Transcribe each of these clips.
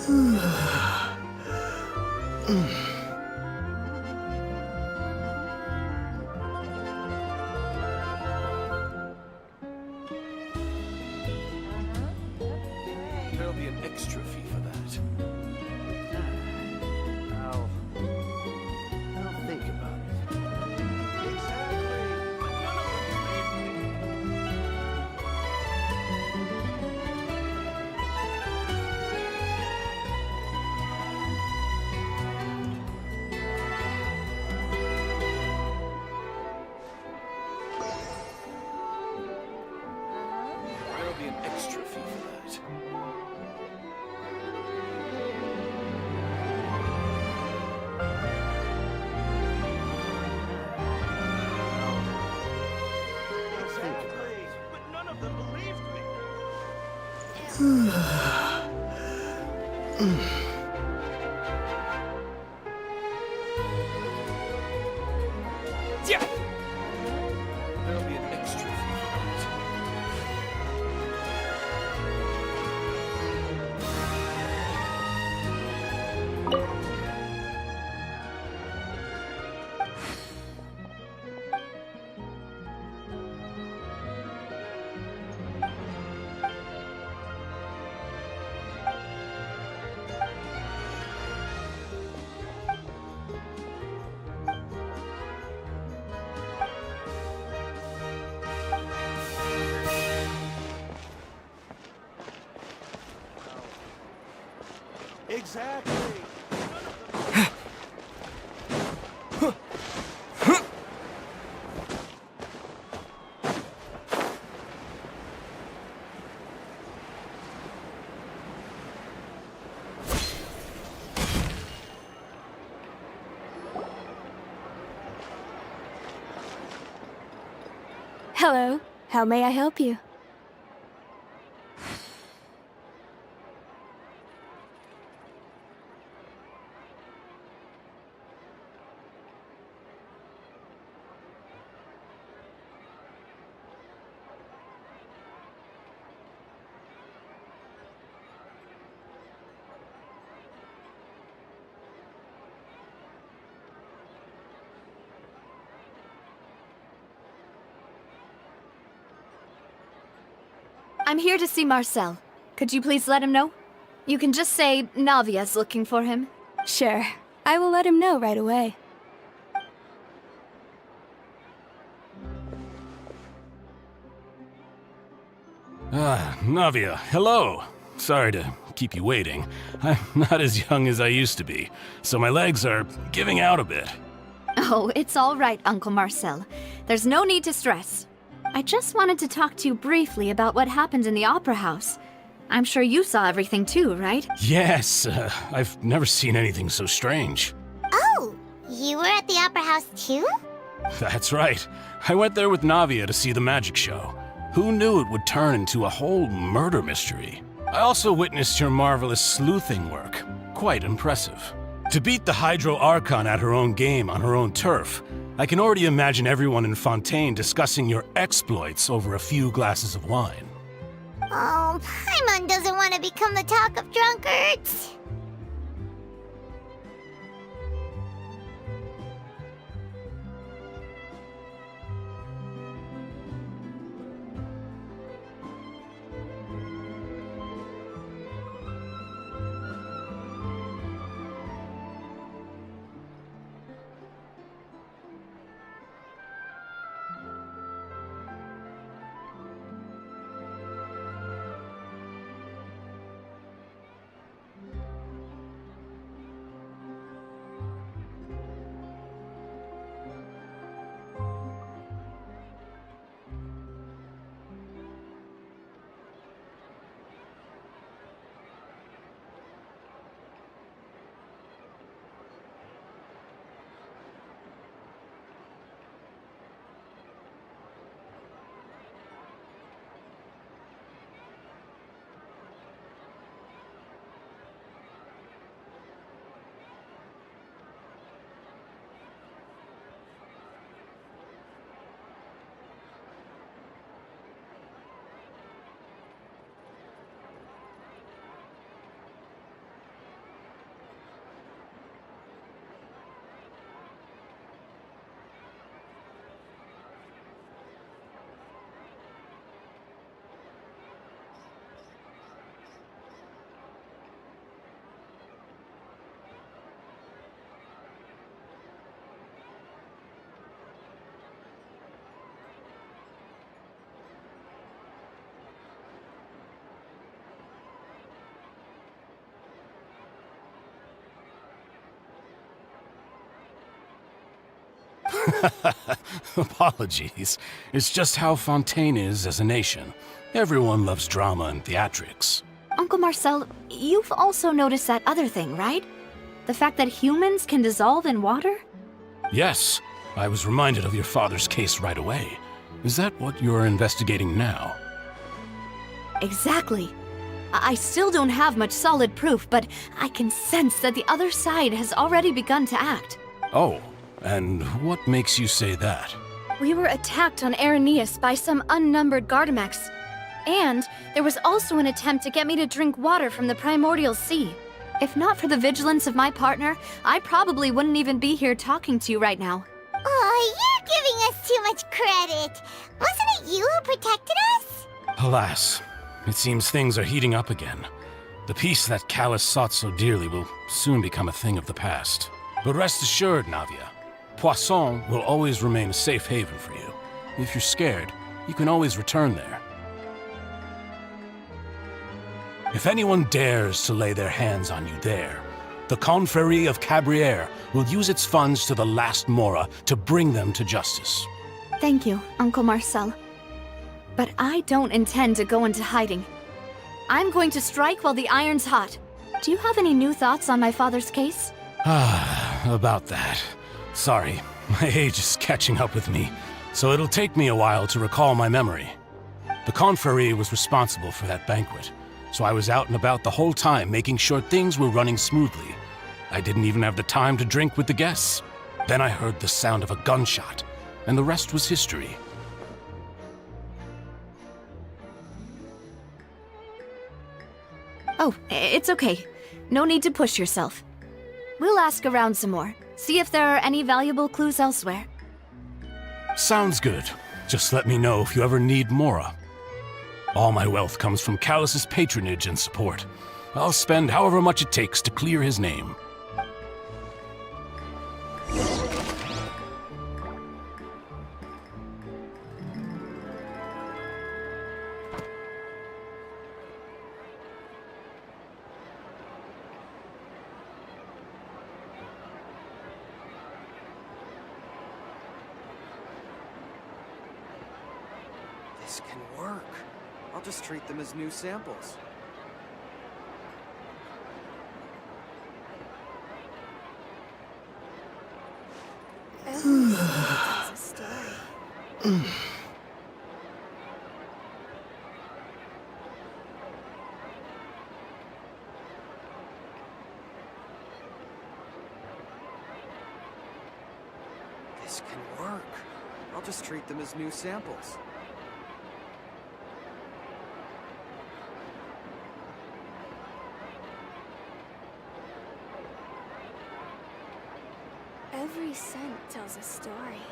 There'll be an extra fee for that. I'll think about it. There'll be an extra fee for that. But none of them believed me. Yeah. There'll be an extra fee for that. Exactly. Hello. How may I help you? I'm here to see Marcel. Could you please let him know? You can just say Navia's looking for him. Sure. I will let him know right away. Navia, hello. Sorry to keep you waiting. I'm not as young as I used to be, so my legs are giving out a bit. Oh, it's all right, Uncle Marcel. There's no need to stress. I just wanted to talk to you briefly about what happened in the Opera House. I'm sure you saw everything too, right? Yes, I've never seen anything so strange. Oh, you were at the Opera House too? That's right. I went there with Navia to see the magic show. Who knew it would turn into a whole murder mystery? I also witnessed your marvelous sleuthing work. Quite impressive. To beat the Hydro Archon at her own game on her own turf, I can already imagine everyone in Fontaine discussing your exploits over a few glasses of wine. Oh, Paimon doesn't want to become the talk of drunkards. Apologies. It's just how Fontaine is as a nation. Everyone loves drama and theatrics. Uncle Marcel, you've also noticed that other thing, right? The fact that humans can dissolve in water? Yes, I was reminded of your father's case right away. Is that what you're investigating now? Exactly. I still don't have much solid proof, but I can sense that the other side has already begun to act. Oh, and what makes you say that? We were attacked on Araneus by some unnumbered Gardamex. And there was also an attempt to get me to drink water from the primordial sea. If not for the vigilance of my partner, I probably wouldn't even be here talking to you right now. Oh, you're giving us too much credit. Wasn't it you who protected us? Alas, it seems things are heating up again. The peace that Callus sought so dearly will soon become a thing of the past. But rest assured, Navia, Poisson will always remain a safe haven for you. If you're scared, you can always return there. If anyone dares to lay their hands on you there, the Confrérie of Cabrières will use its funds to the last Mora to bring them to justice. Thank you, Uncle Marcel. But I don't intend to go into hiding. I'm going to strike while the iron's hot. Do you have any new thoughts on my father's case? About that. Sorry, my age is catching up with me, so it'll take me a while to recall my memory. The Confrérie was responsible for that banquet, so I was out and about the whole time making sure things were running smoothly. I didn't even have the time to drink with the guests. Then I heard the sound of a gunshot, and the rest was history. Oh, it's okay. No need to push yourself. We'll ask around some more, see if there are any valuable clues elsewhere. Sounds good. Just let me know if you ever need Mora. All my wealth comes from Callus's patronage and support. I'll spend however much it takes to clear his name. This can work. I'll just treat them as new samples. This can work. I'll just treat them as new samples. Every scent tells a story.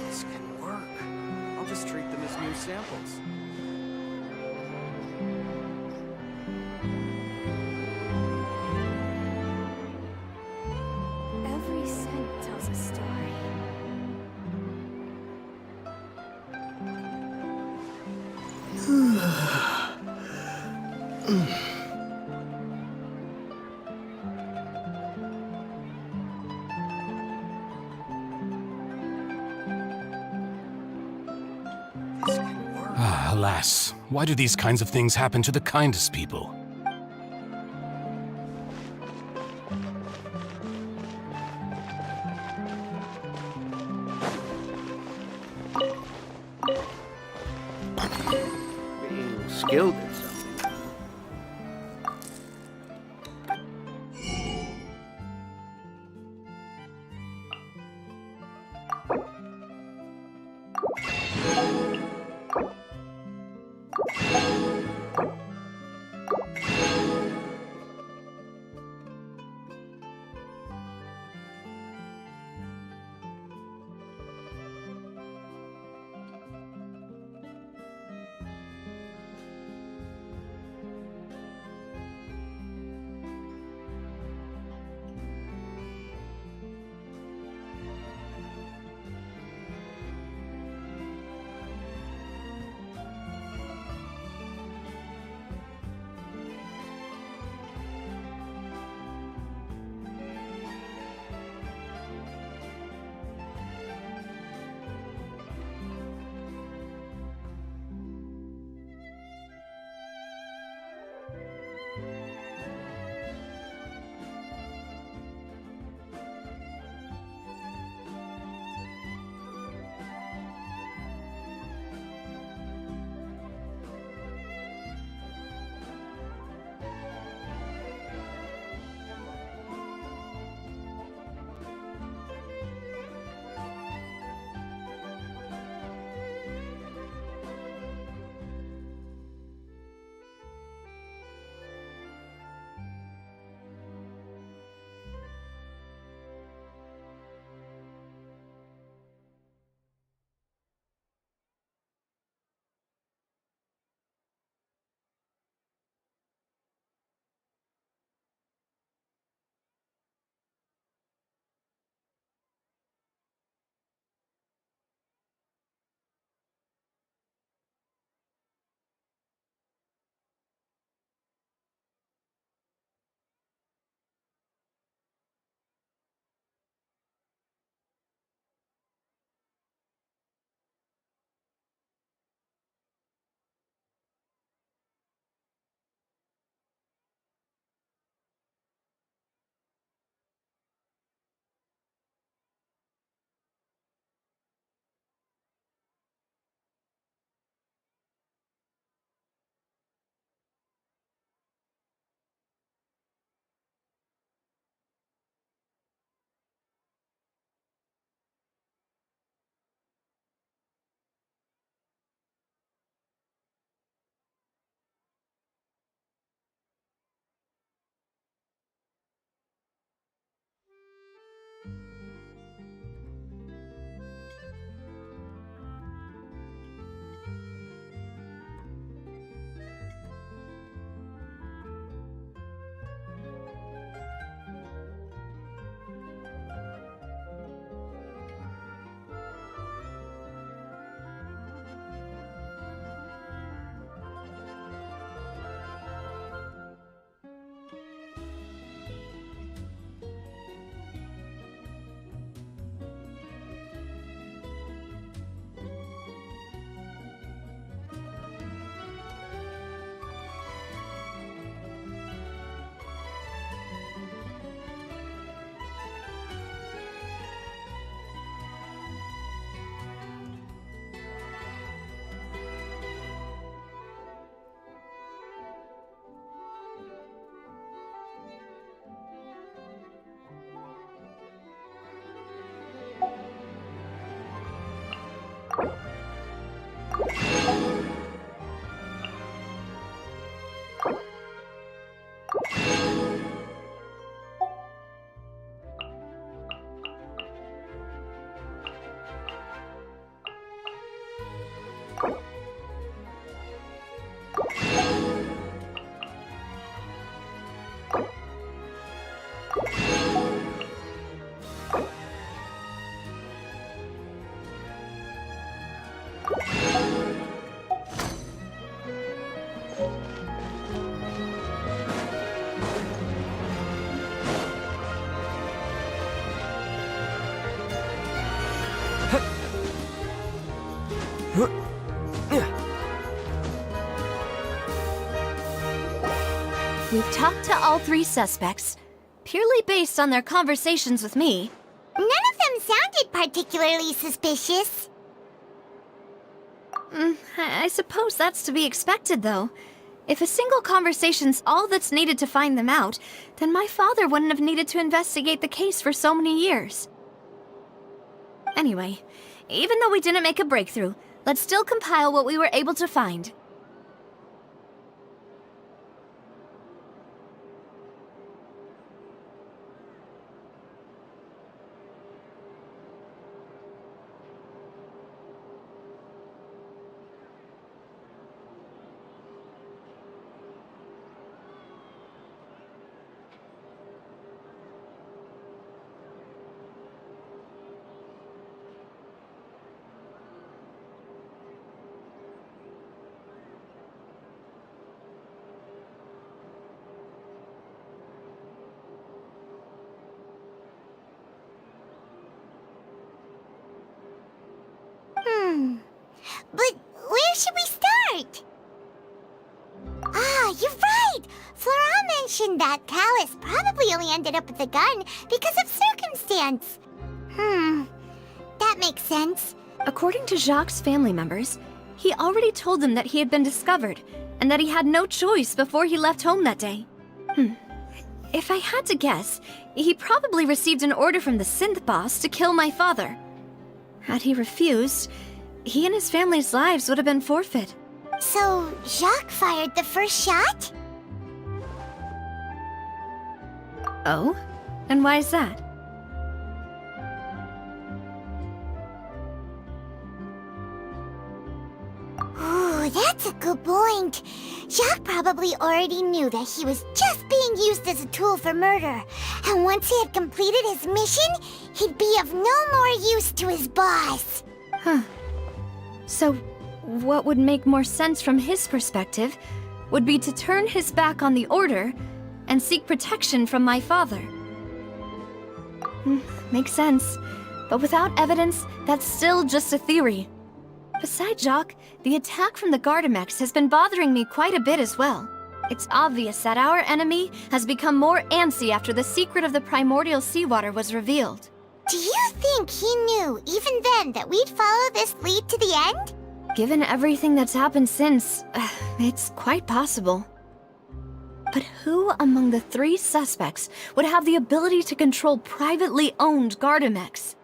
This can work. I'll just treat them as new samples. Every scent tells a story. This can work. Alas, why do these kinds of things happen to the kindest people? Being skilled at something. We've talked to all 3 suspects, purely based on their conversations with me. None of them sounded particularly suspicious. I suppose that's to be expected, though. If a single conversation's all that's needed to find them out, then my father wouldn't have needed to investigate the case for so many years. Anyway, even though we didn't make a breakthrough, let's still compile what we were able to find. But where should we start? Ah, you're right! Flora mentioned that Callus probably only ended up with the gun because of circumstance. That makes sense. According to Jacques' family members, he already told them that he had been discovered, and that he had no choice before he left home that day. If I had to guess, he probably received an order from the synth boss to kill my father. Had he refused, he and his family's lives would have been forfeit. So, Jacques fired the first shot? Oh? And why is that? Ooh, that's a good point. Jacques probably already knew that he was just being used as a tool for murder. And once he had completed his mission, he'd be of no more use to his boss. So, what would make more sense from his perspective would be to turn his back on the Order and seek protection from my father. Makes sense. But without evidence, that's still just a theory. Besides Jacques, the attack from the Gardamex has been bothering me quite a bit as well. It's obvious that our enemy has become more antsy after the secret of the primordial seawater was revealed. Do you think he knew, even then, that we'd follow this lead to the end? Given everything that's happened since, it's quite possible. But who among the 3 suspects would have the ability to control privately owned Gardamex?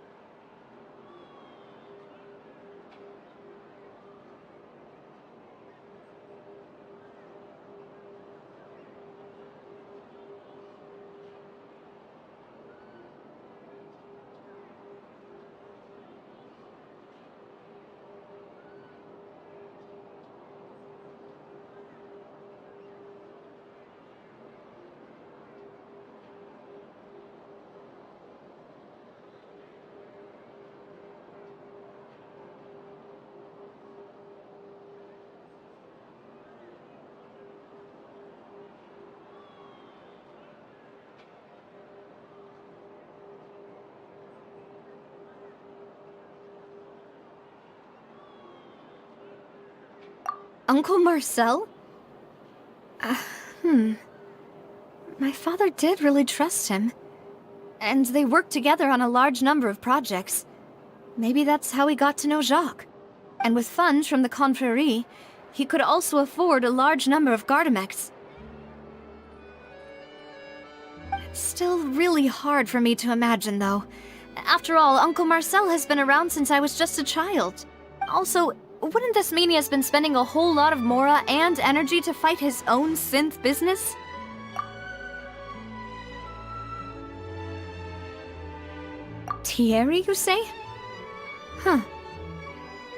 Uncle Marcel? My father did really trust him. And they worked together on a large number of projects. Maybe that's how he got to know Jacques. And with funds from the Confrérie, he could also afford a large number of Gardamex. It's still really hard for me to imagine, though. After all, Uncle Marcel has been around since I was just a child. Also, wouldn't this mean he has been spending a whole lot of mora and energy to fight his own synth business? Thierry, you say?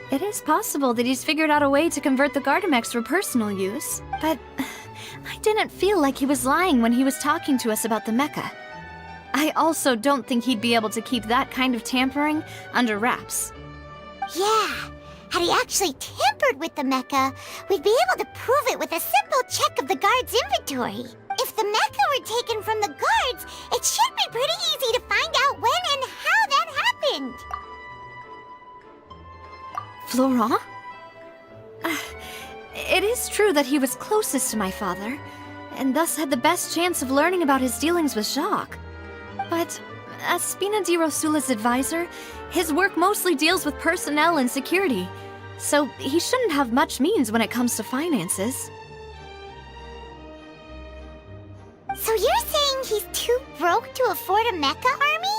It is possible that he's figured out a way to convert the Gardamex for personal use, but I didn't feel like he was lying when he was talking to us about the mecha. I also don't think he'd be able to keep that kind of tampering under wraps. Yeah. Had he actually tampered with the mecha, we'd be able to prove it with a simple check of the guard's inventory. If the mecha were taken from the guards, it should be pretty easy to find out when and how that happened. Florent? It is true that he was closest to my father, and thus had the best chance of learning about his dealings with Jacques. But as Spina di Rosula's advisor, his work mostly deals with personnel and security, so he shouldn't have much means when it comes to finances. So you're saying he's too broke to afford a mecha army?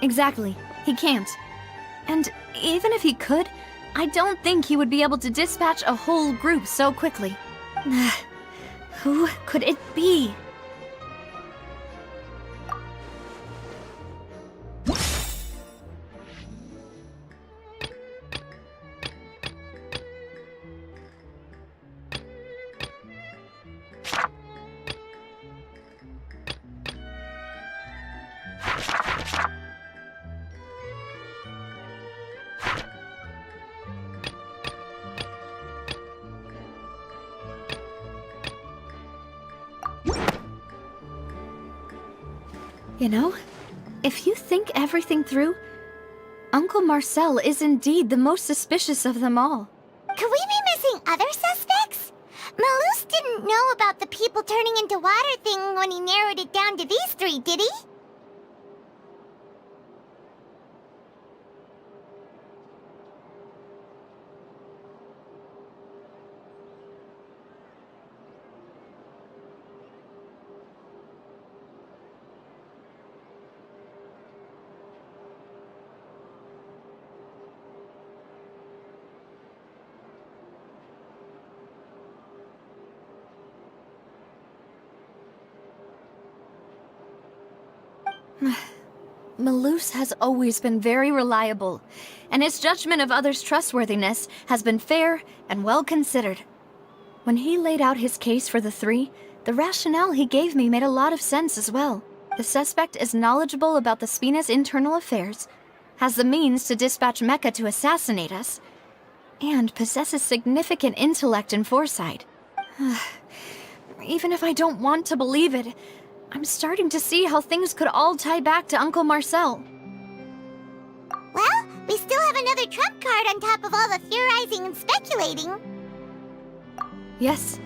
Exactly. He can't. And even if he could, I don't think he would be able to dispatch a whole group so quickly. Who could it be? You know, if you think everything through, Uncle Marcel is indeed the most suspicious of them all. Could we be missing other suspects? Malus didn't know about the people turning into water thing when he narrowed it down to these three, did he? Malus has always been very reliable, and his judgment of others' trustworthiness has been fair and well considered. When he laid out his case for the three, the rationale he gave me made a lot of sense as well. The suspect is knowledgeable about the Spina's internal affairs, has the means to dispatch Mecha to assassinate us, and possesses significant intellect and foresight. Even if I don't want to believe it, I'm starting to see how things could all tie back to Uncle Marcel. Well, we still have another trump card on top of all the theorizing and speculating. Yes,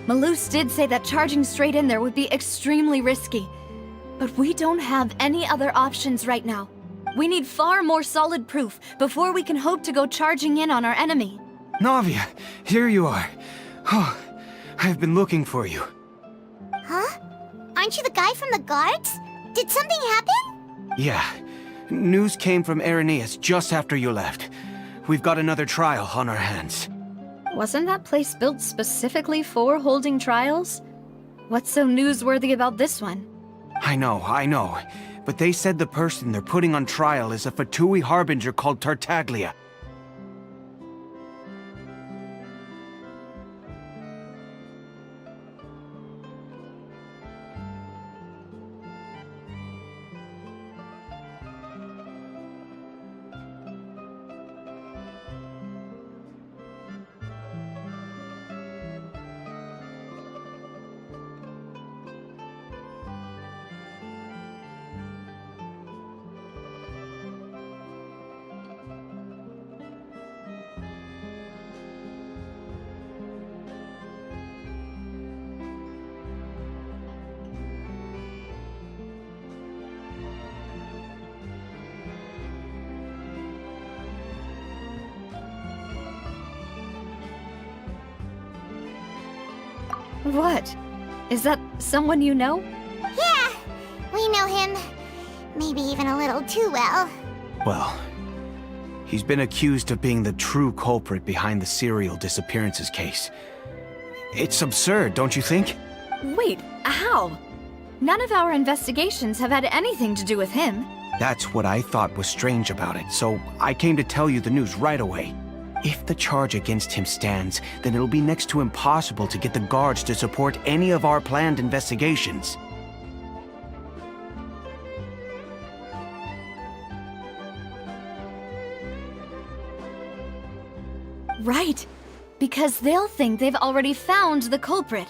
Malus did say that charging straight in there would be extremely risky. But we don't have any other options right now. We need far more solid proof before we can hope to go charging in on our enemy. Navia, here you are. Oh, I've been looking for you. Huh? Aren't you the guy from the guards? Did something happen? Yeah. News came from Irenaeus just after you left. We've got another trial on our hands. Wasn't that place built specifically for holding trials? What's so newsworthy about this one? I know. But they said the person they're putting on trial is a Fatui harbinger called Tartaglia. What? Is that someone you know? Yeah, we know him. Maybe even a little too well. Well, he's been accused of being the true culprit behind the serial disappearances case. It's absurd, don't you think? Wait, how? None of our investigations have had anything to do with him. That's what I thought was strange about it, so I came to tell you the news right away. If the charge against him stands, then it'll be next to impossible to get the guards to support any of our planned investigations. Right, because they'll think they've already found the culprit.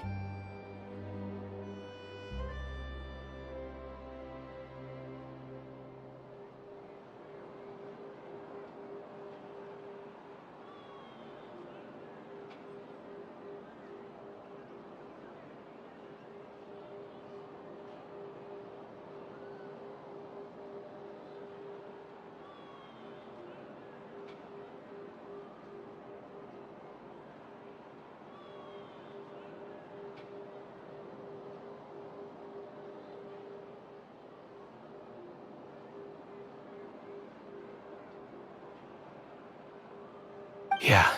Yeah.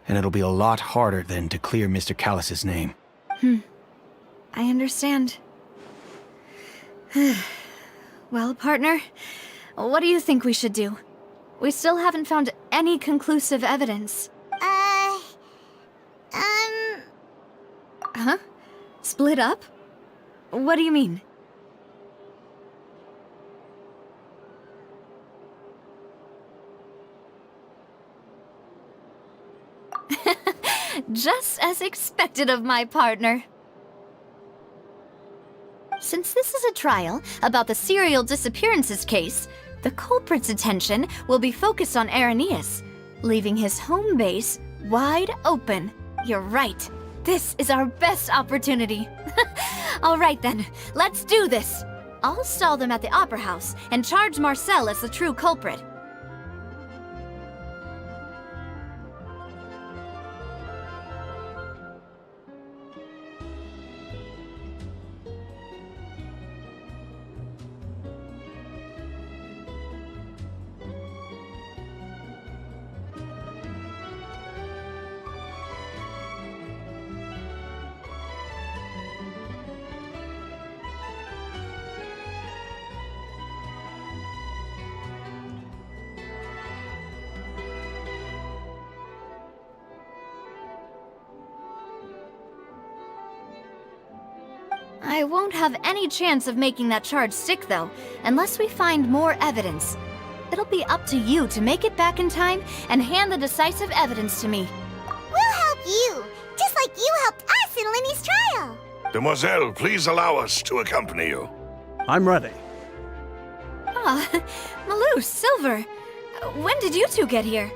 And it'll be a lot harder then to clear Mr. Callus's name. I understand. Well, partner, what do you think we should do? We still haven't found any conclusive evidence. Huh? Split up? What do you mean? Just as expected of my partner. Since this is a trial about the serial disappearances case, the culprit's attention will be focused on Arrhenius, leaving his home base wide open. You're right. This is our best opportunity. All right then, let's do this. I'll stall them at the Opera House and charge Marcel as the true culprit. I won't have any chance of making that charge stick, though, unless we find more evidence. It'll be up to you to make it back in time and hand the decisive evidence to me. We'll help you, just like you helped us in Linny's trial. Demoiselle, please allow us to accompany you. I'm ready. Ah, Malou, Silver, when did you two get here?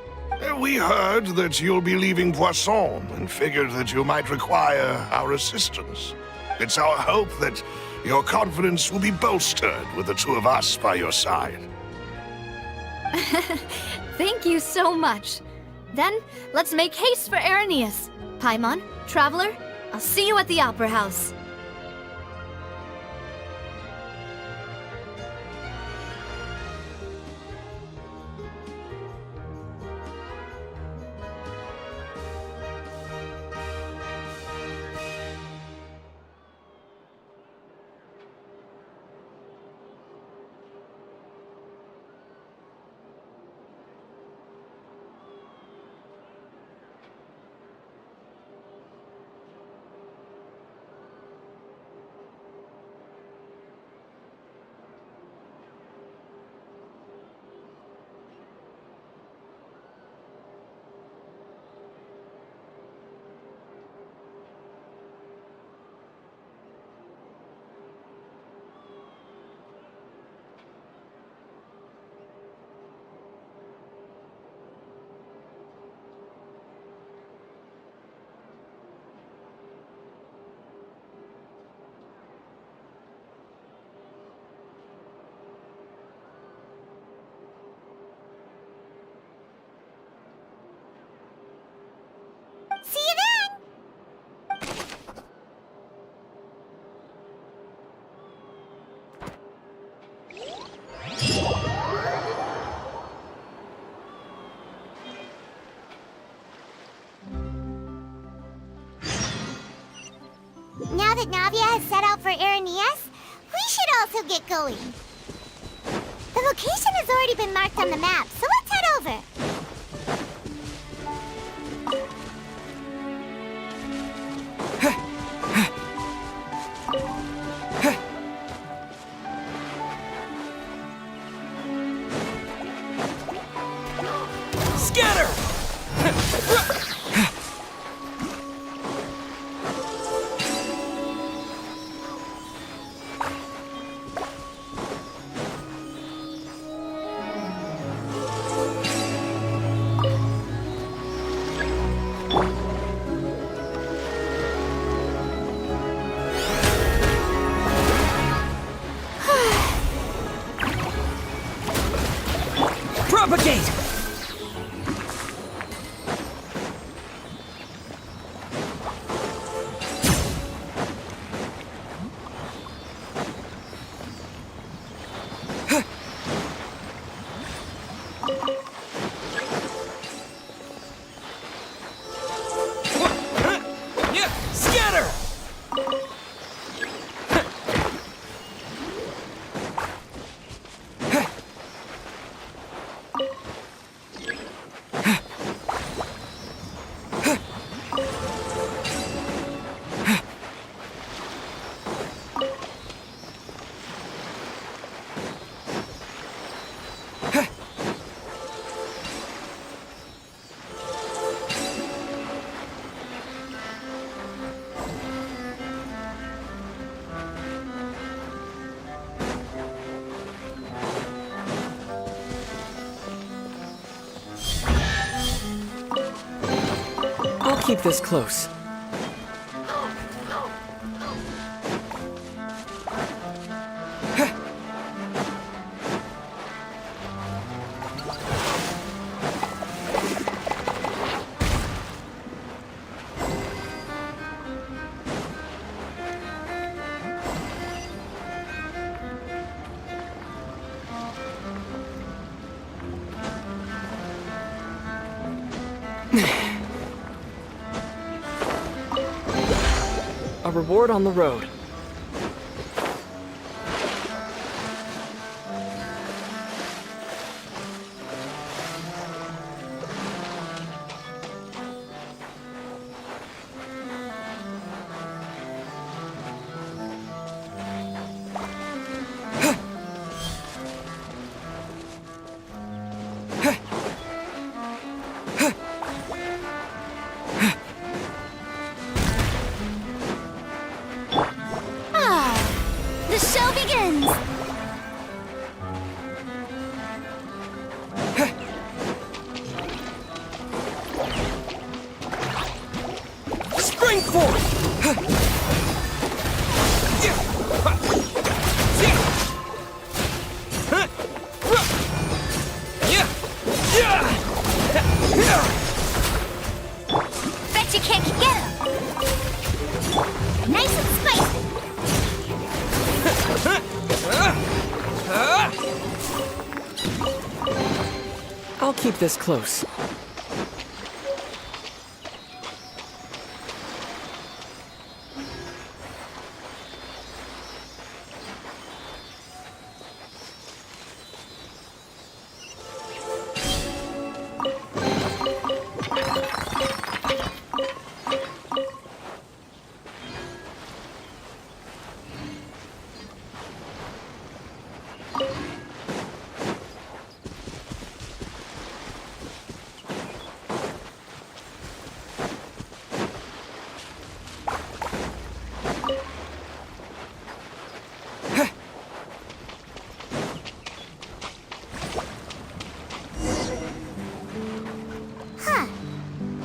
We heard that you'll be leaving Poisson and figured that you might require our assistance. It's our hope that your confidence will be bolstered with the two of us by your side. Thank you so much. Then, let's make haste for Arrhenius. Paimon, Traveler, I'll see you at the Opera House. See you then! Now that Navia has set out for Arrhenius, we should also get going. The location has already been marked on the map, so let's head over. Propagate! keep this close. A reward on the road. The show begins! Spring forth! Bet you can't get him! Nice and spicy. I'll keep this close.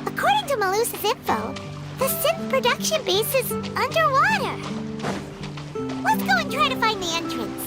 According to Malusa's info, the synth production base is underwater. Let's go and try to find the entrance.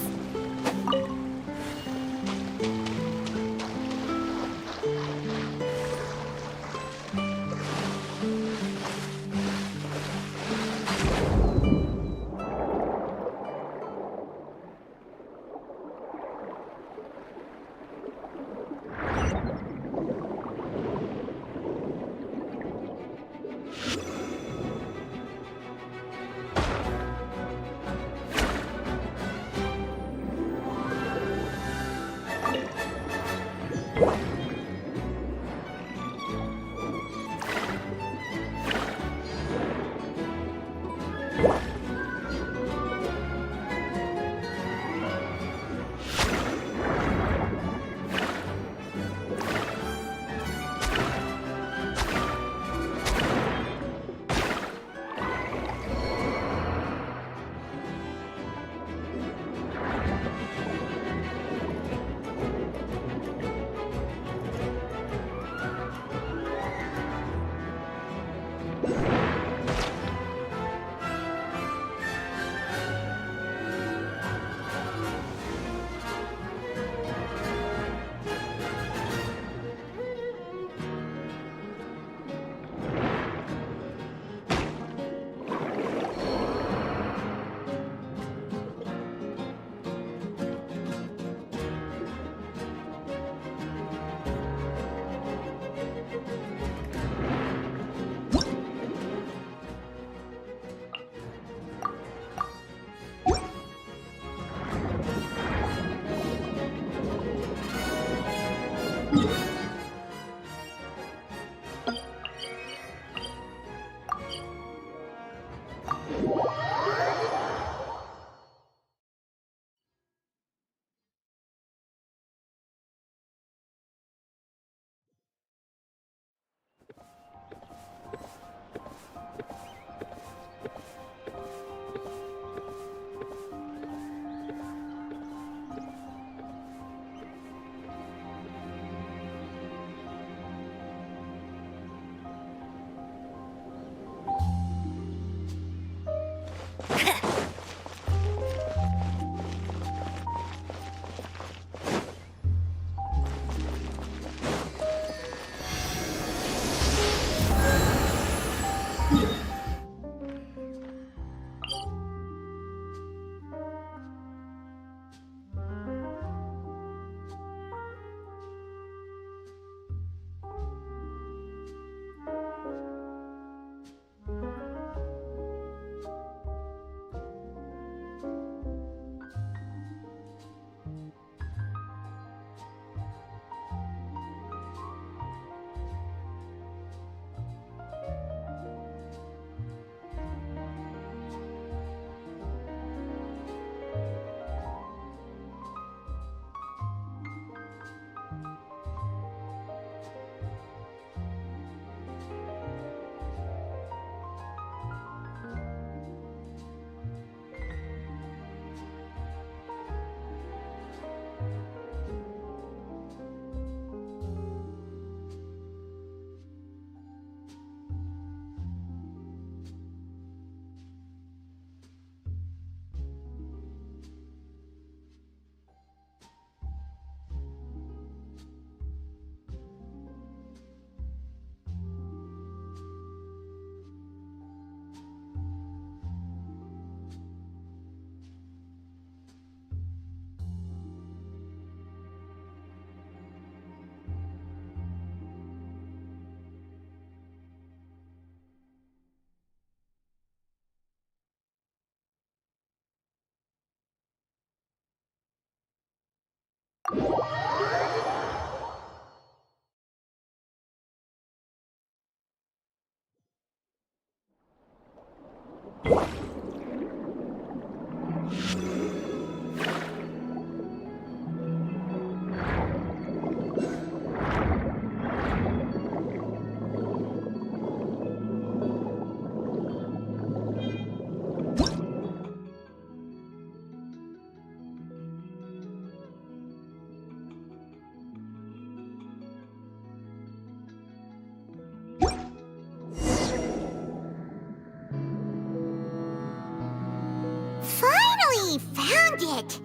Found it!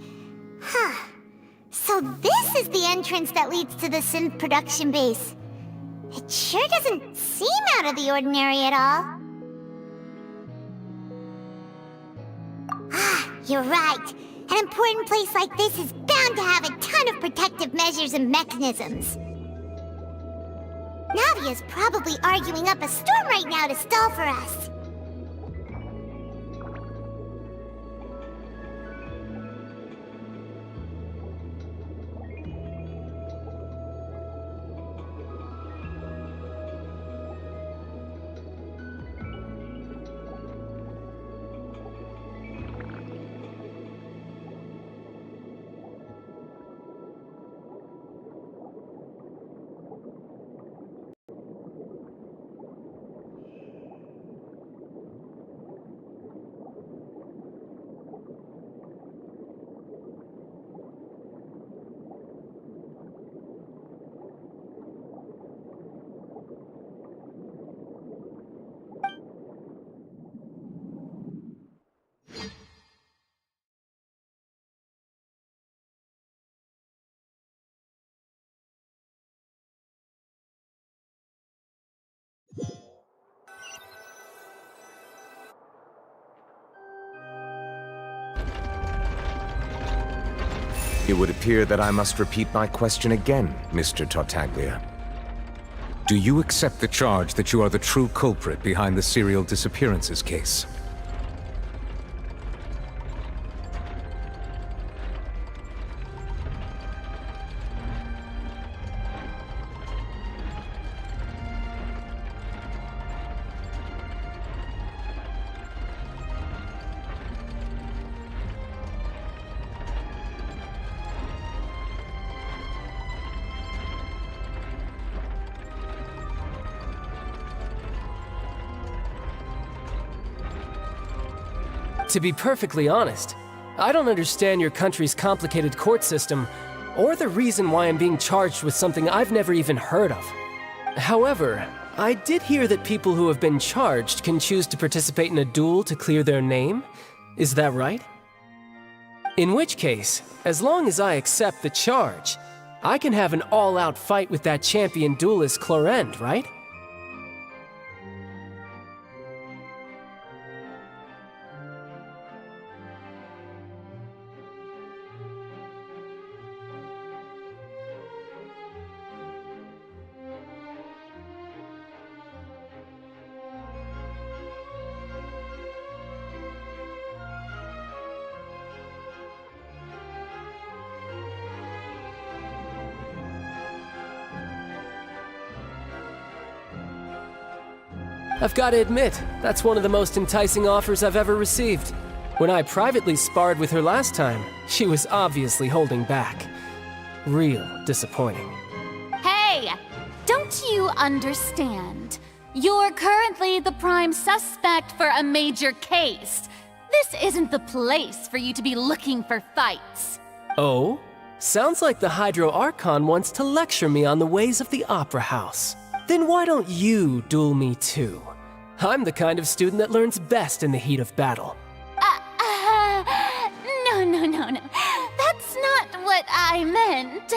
Huh. So this is the entrance that leads to the synth production base. It sure doesn't seem out of the ordinary at all. Ah, you're right. An important place like this is bound to have a ton of protective measures and mechanisms. Navia's probably arguing up a storm right now to stall for us. It would appear that I must repeat my question again, Mr. Tartaglia. Do you accept the charge that you are the true culprit behind the serial disappearances case? To be perfectly honest, I don't understand your country's complicated court system, or the reason why I'm being charged with something I've never even heard of. However, I did hear that people who have been charged can choose to participate in a duel to clear their name. Is that right? In which case, as long as I accept the charge, I can have an all-out fight with that champion duelist Clorend, right? I've got to admit, that's one of the most enticing offers I've ever received. When I privately sparred with her last time, she was obviously holding back. Real disappointing. Hey! Don't you understand? You're currently the prime suspect for a major case. This isn't the place for you to be looking for fights. Oh? Sounds like the Hydro Archon wants to lecture me on the ways of the Opera House. Then why don't you duel me too? I'm the kind of student that learns best in the heat of battle. No. That's not what I meant.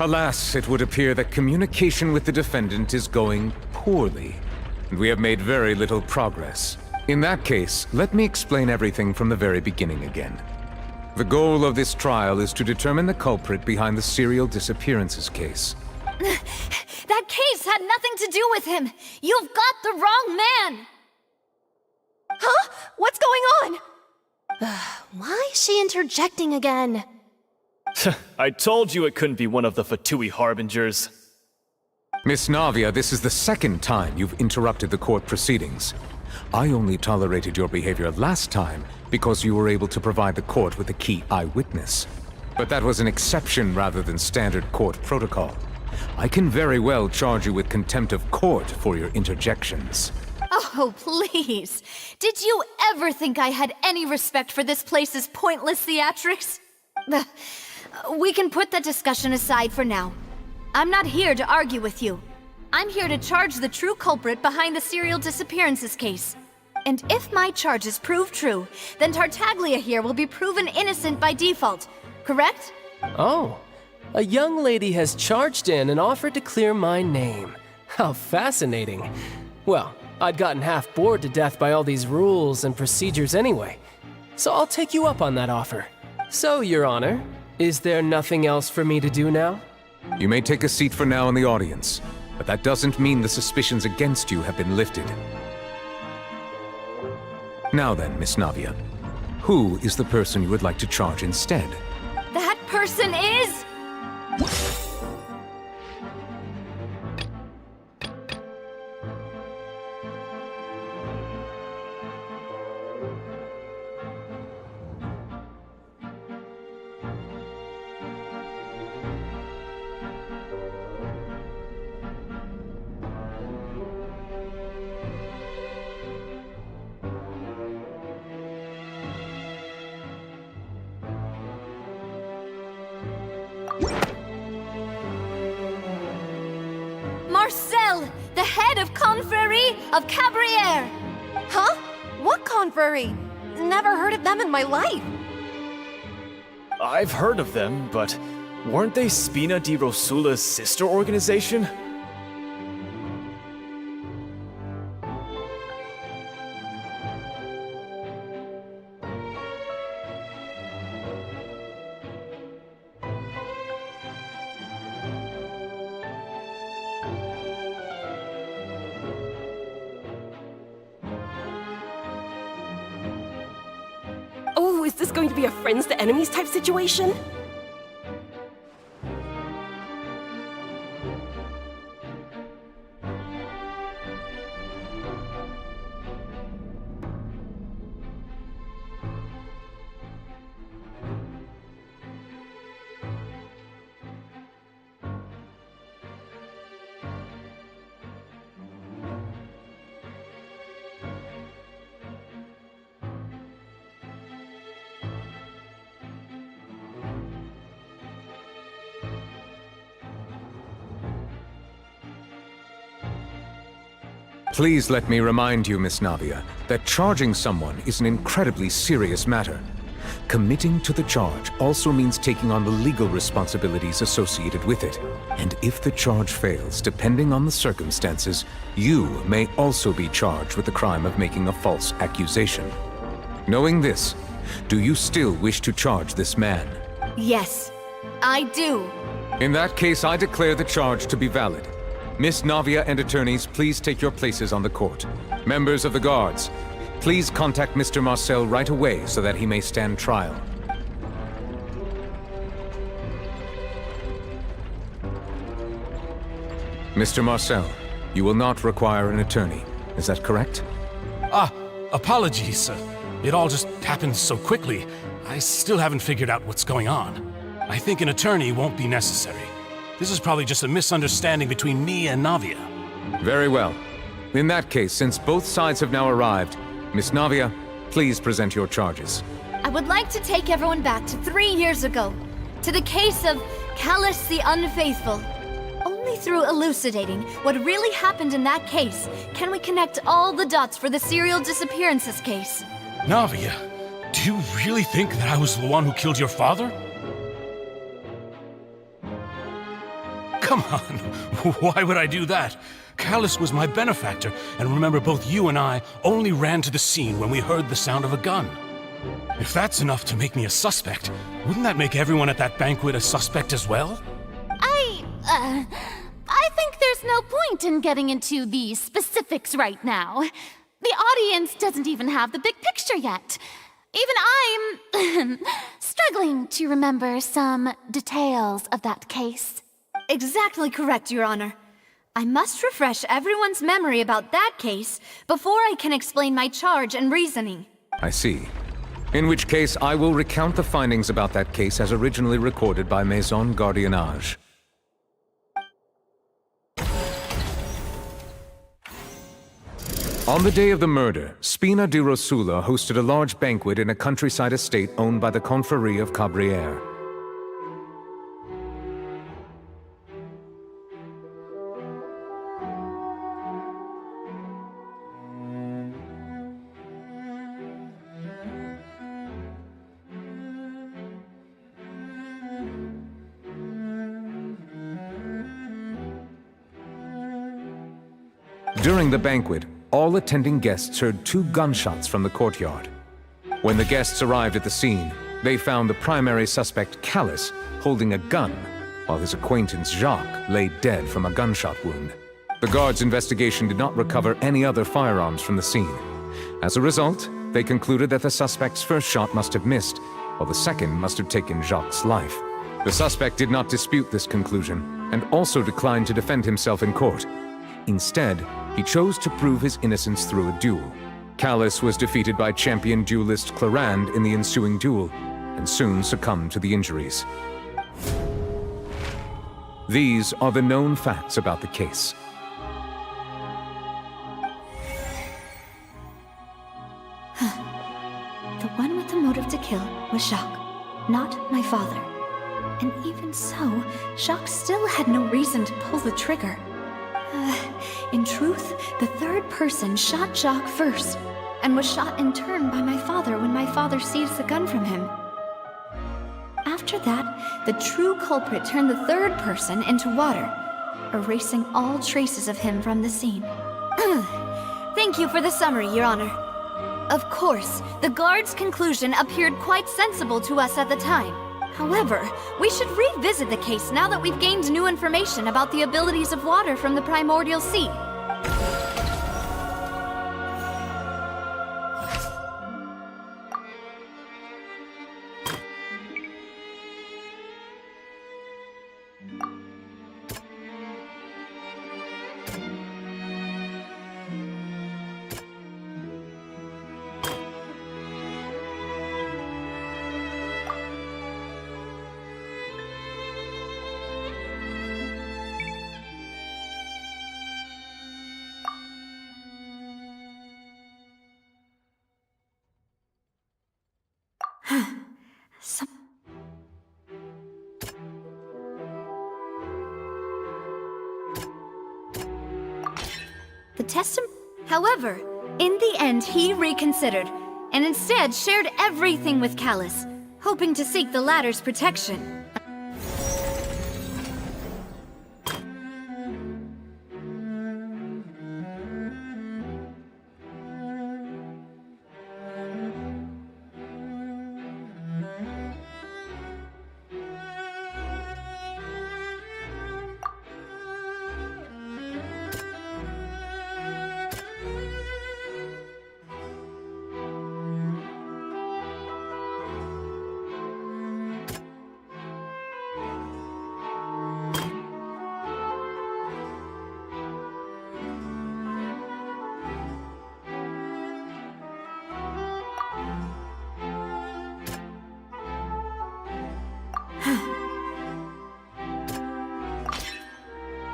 Alas, it would appear that communication with the defendant is going poorly, and we have made very little progress. In that case, let me explain everything from the very beginning again. The goal of this trial is to determine the culprit behind the serial disappearances case. That case had nothing to do with him! You've got the wrong man! Huh? What's going on? Why is she interjecting again? I told you it couldn't be one of the Fatui Harbingers. Miss Navia, this is the second time you've interrupted the court proceedings. I only tolerated your behavior last time because you were able to provide the court with a key eyewitness. But that was an exception rather than standard court protocol. I can very well charge you with contempt of court for your interjections. Oh, please. Did you ever think I had any respect for this place's pointless theatrics? We can put that discussion aside for now. I'm not here to argue with you. I'm here to charge the true culprit behind the serial disappearances case. And if my charges prove true, then Tartaglia here will be proven innocent by default, correct? Oh, a young lady has charged in and offered to clear my name. How fascinating. Well, I'd gotten half bored to death by all these rules and procedures anyway, so I'll take you up on that offer. So, Your Honor, is there nothing else for me to do now? You may take a seat for now in the audience, but that doesn't mean the suspicions against you have been lifted. Now then, Miss Navia, who is the person you would like to charge instead? That person is... Marcel, the head of Confrérie of Cabrières! Huh? What confrérie? Never heard of them in my life. I've heard of them, but weren't they Spina di Rosula's sister organization? Oh, is this going to be a friends to enemies type situation? Please let me remind you, Miss Navia, that charging someone is an incredibly serious matter. Committing to the charge also means taking on the legal responsibilities associated with it. And if the charge fails, depending on the circumstances, you may also be charged with the crime of making a false accusation. Knowing this, do you still wish to charge this man? Yes, I do. In that case, I declare the charge to be valid. Miss Navia and attorneys, please take your places on the court. Members of the guards, please contact Mr. Marcel right away so that he may stand trial. Mr. Marcel, you will not require an attorney. Is that correct? Apologies, sir. It all just happened so quickly. I still haven't figured out what's going on. I think an attorney won't be necessary. This is probably just a misunderstanding between me and Navia. Very well. In that case, since both sides have now arrived, Miss Navia, please present your charges. I would like to take everyone back to 3 years ago, to the case of Callus the Unfaithful. Only through elucidating what really happened in that case can we connect all the dots for the serial disappearances case. Navia, do you really think that I was the one who killed your father? Come on, why would I do that? Callus was my benefactor, and remember both you and I only ran to the scene when we heard the sound of a gun. If that's enough to make me a suspect, wouldn't that make everyone at that banquet a suspect as well? I think there's no point in getting into the specifics right now. The audience doesn't even have the big picture yet. Even I'm struggling to remember some details of that case. Exactly correct, Your Honor. I must refresh everyone's memory about that case before I can explain my charge and reasoning. I see. In which case, I will recount the findings about that case as originally recorded by Maison Gardiennage. On the day of the murder, Spina di Rosula hosted a large banquet in a countryside estate owned by the Confrérie of Cabrières. During the banquet, all attending guests heard 2 gunshots from the courtyard. When the guests arrived at the scene, they found the primary suspect, Callus, holding a gun, while his acquaintance, Jacques, lay dead from a gunshot wound. The guards' investigation did not recover any other firearms from the scene. As a result, they concluded that the suspect's first shot must have missed, while the second must have taken Jacques' life. The suspect did not dispute this conclusion, and also declined to defend himself in court. Instead, he chose to prove his innocence through a duel. Callus was defeated by champion duelist Clarande in the ensuing duel, and soon succumbed to the injuries. These are the known facts about the case. The one with the motive to kill was Jacques, not my father. And even so, Jacques still had no reason to pull the trigger. In truth, the third person shot Jacques first, and was shot in turn by my father when my father seized the gun from him. After that, the true culprit turned the third person into water, erasing all traces of him from the scene. Thank you for the summary, Your Honor. Of course, the guard's conclusion appeared quite sensible to us at the time. However, we should revisit the case now that we've gained new information about the abilities of water from the primordial sea. However, in the end, he reconsidered, and instead shared everything with Callus, hoping to seek the latter's protection.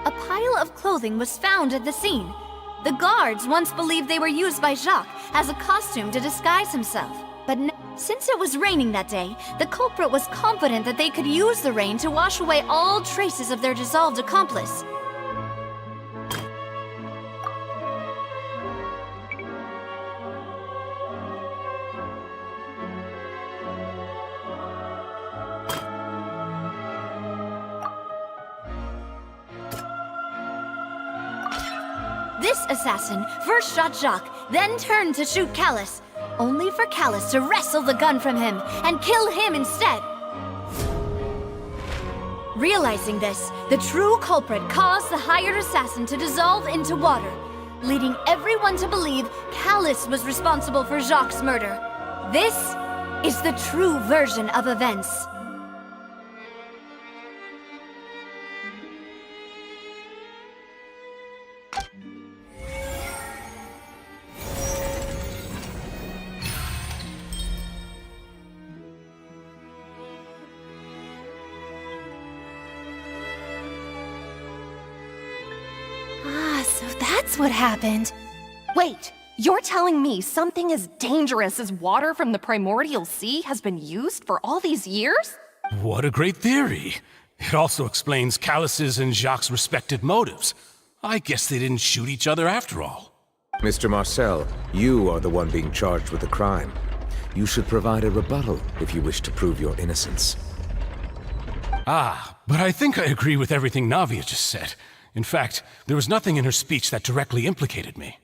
A pile of clothing was found at the scene. The guards once believed they were used by Jacques as a costume to disguise himself. But since it was raining that day, the culprit was confident that they could use the rain to wash away all traces of their dissolved accomplice. This assassin first shot Jacques, then turned to shoot Callus, only for Callus to wrestle the gun from him and kill him instead. Realizing this, the true culprit caused the hired assassin to dissolve into water, leading everyone to believe Callus was responsible for Jacques' murder. This is the true version of events. So that's what happened. Wait, you're telling me something as dangerous as water from the primordial sea has been used for all these years? What a great theory. It also explains Callus's and Jacques' respective motives. I guess they didn't shoot each other after all. Mr. Marcel, you are the one being charged with the crime. You should provide a rebuttal if you wish to prove your innocence. But I think I agree with everything Navia just said. In fact, there was nothing in her speech that directly implicated me.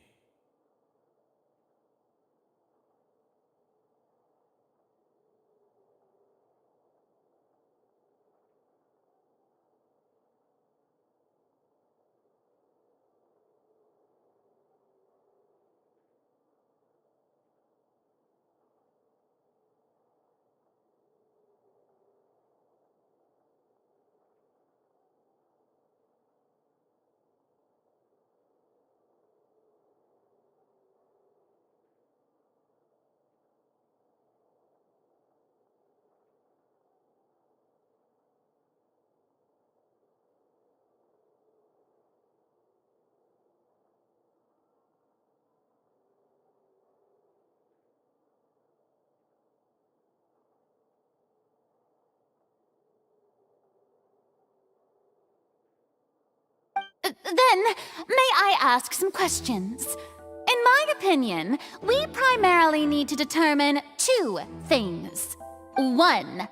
Then, may I ask some questions? In my opinion, we primarily need to determine two things. One,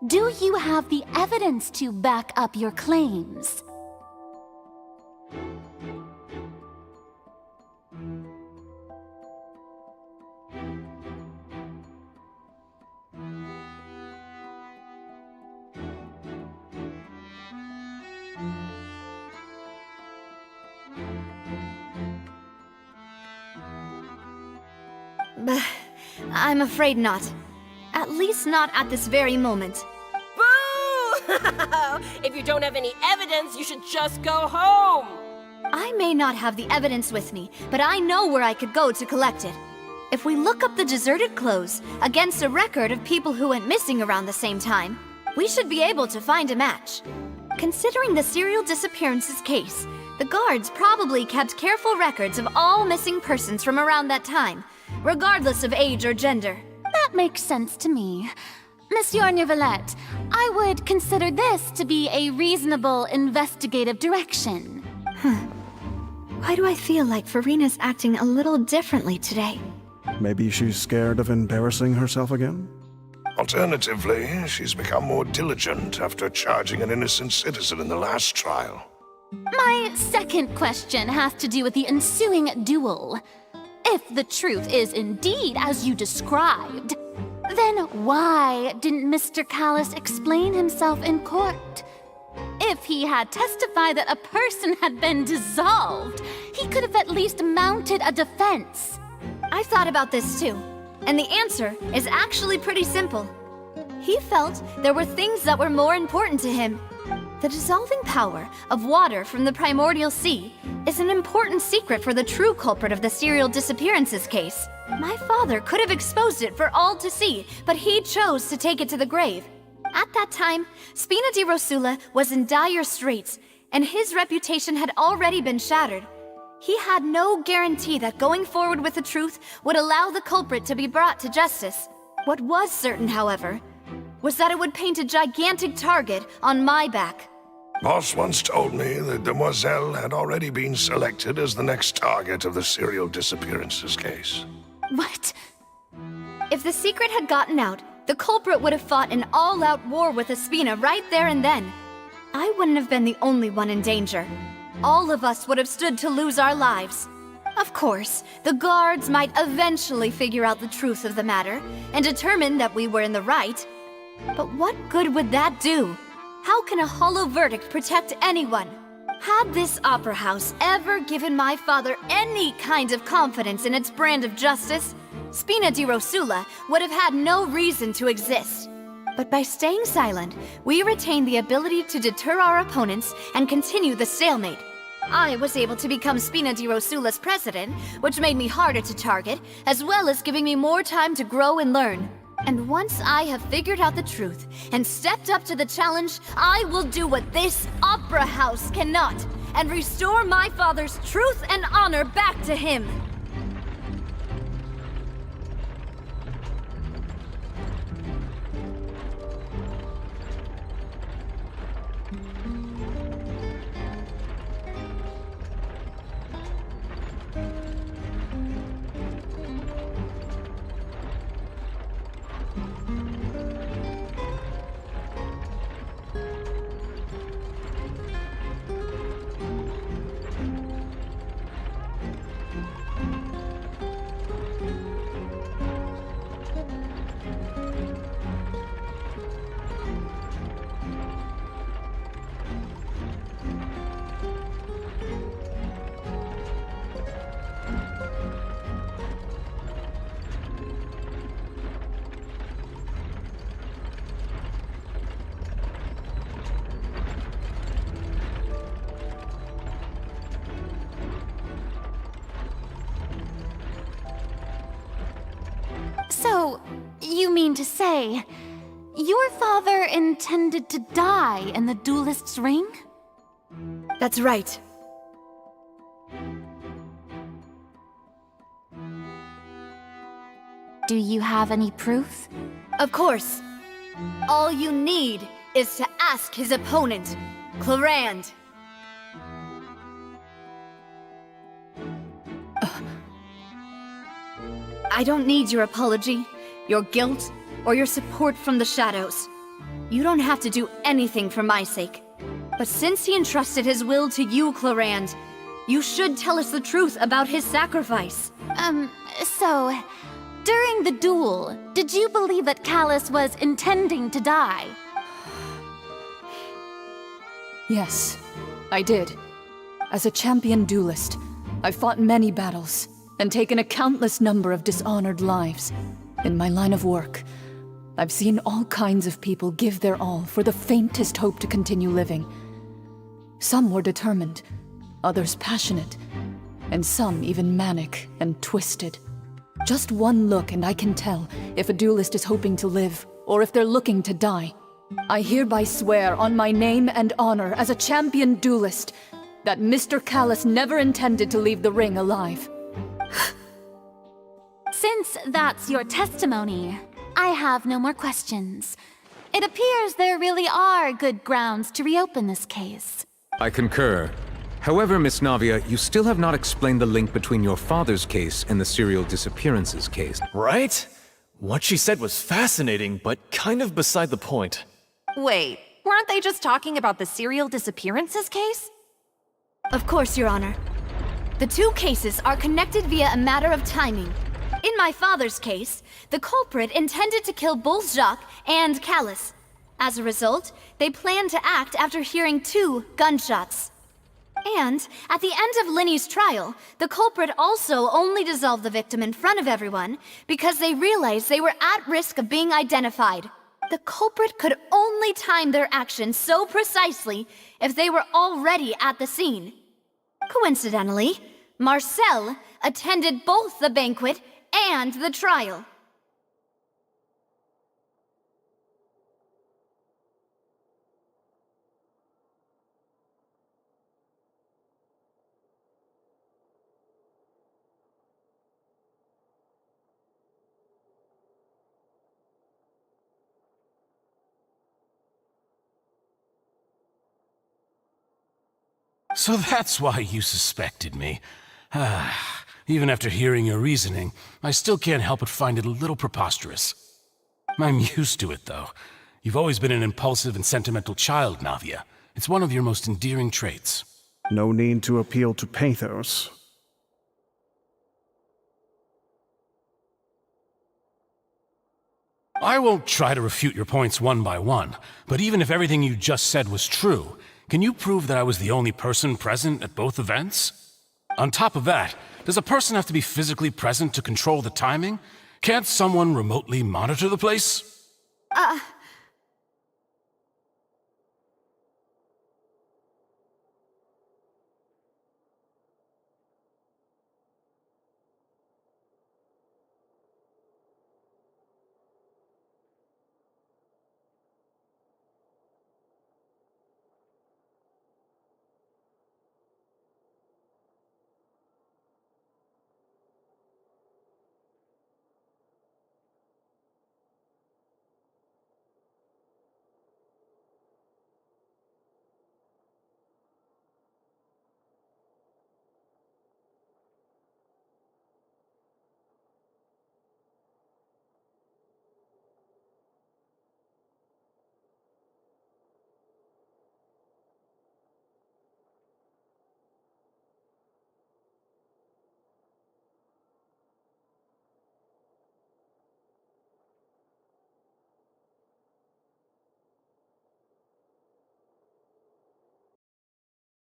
do you have the evidence to back up your claims? I'm afraid not. At least not at this very moment. Boo! If you don't have any evidence, you should just go home! I may not have the evidence with me, but I know where I could go to collect it. If we look up the deserted clothes against a record of people who went missing around the same time, we should be able to find a match. Considering the serial disappearances case, the guards probably kept careful records of all missing persons from around that time, regardless of age or gender. That makes sense to me. Monsieur Neuvillette, I would consider this to be a reasonable investigative direction. Why do I feel like Farina's acting a little differently today? Maybe she's scared of embarrassing herself again? Alternatively, she's become more diligent after charging an innocent citizen in the last trial. My second question has to do with the ensuing duel. If the truth is indeed as you described, then why didn't Mr. Callus explain himself in court? If he had testified that a person had been dissolved, he could have at least mounted a defense. I thought about this too, and the answer is actually pretty simple. He felt there were things that were more important to him. The dissolving power of water from the primordial sea is an important secret for the true culprit of the serial disappearances case. My father could have exposed it for all to see, but he chose to take it to the grave. At that time, Spina di Rosula was in dire straits, and his reputation had already been shattered. He had no guarantee that going forward with the truth would allow the culprit to be brought to justice. What was certain, however, was that it would paint a gigantic target on my back. Boss once told me that Demoiselle had already been selected as the next target of the serial disappearances case. What? If the secret had gotten out, the culprit would have fought an all-out war with Espina right there and then. I wouldn't have been the only one in danger. All of us would have stood to lose our lives. Of course, the guards might eventually figure out the truth of the matter and determine that we were in the right. But what good would that do? How can a hollow verdict protect anyone? Had this opera house ever given my father any kind of confidence in its brand of justice, Spina di Rosula would have had no reason to exist. But by staying silent, we retained the ability to deter our opponents and continue the stalemate. I was able to become Spina di Rosula's president, which made me harder to target, as well as giving me more time to grow and learn. And once I have figured out the truth and stepped up to the challenge, I will do what this opera house cannot, and restore my father's truth and honor back to him. So, you mean to say, your father intended to die in the duelist's ring? That's right. Do you have any proof? Of course. All you need is to ask his opponent, Clarand. I don't need your apology, your guilt, or your support from the shadows. You don't have to do anything for my sake. But since he entrusted his will to you, Clarand, you should tell us the truth about his sacrifice. So, during the duel, did you believe that Callus was intending to die? Yes, I did. As a champion duelist, I've fought many battles and taken a countless number of dishonored lives. In my line of work, I've seen all kinds of people give their all for the faintest hope to continue living. Some were determined, others passionate, and some even manic and twisted. Just one look and I can tell if a duelist is hoping to live or if they're looking to die. I hereby swear on my name and honor as a champion duelist that Mr. Callus never intended to leave the ring alive. Since that's your testimony, I have no more questions. It appears there really are good grounds to reopen this case. I concur. However, Miss Navia, you still have not explained the link between your father's case and the serial disappearances case. Right? What she said was fascinating, but kind of beside the point. Wait, weren't they just talking about the serial disappearances case? Of course, Your Honor. The two cases are connected via a matter of timing. In my father's case, the culprit intended to kill both Jacques and Callus. As a result, they planned to act after hearing 2 gunshots. And at the end of Linny's trial, the culprit also only dissolved the victim in front of everyone because they realized they were at risk of being identified. The culprit could only time their actions so precisely if they were already at the scene. Coincidentally, Marcel attended both the banquet and the trial. So that's why you suspected me. Even after hearing your reasoning, I still can't help but find it a little preposterous. I'm used to it, though. You've always been an impulsive and sentimental child, Navia. It's one of your most endearing traits. No need to appeal to pathos. I won't try to refute your points one by one, but even if everything you just said was true, can you prove that I was the only person present at both events? On top of that, does a person have to be physically present to control the timing? Can't someone remotely monitor the place?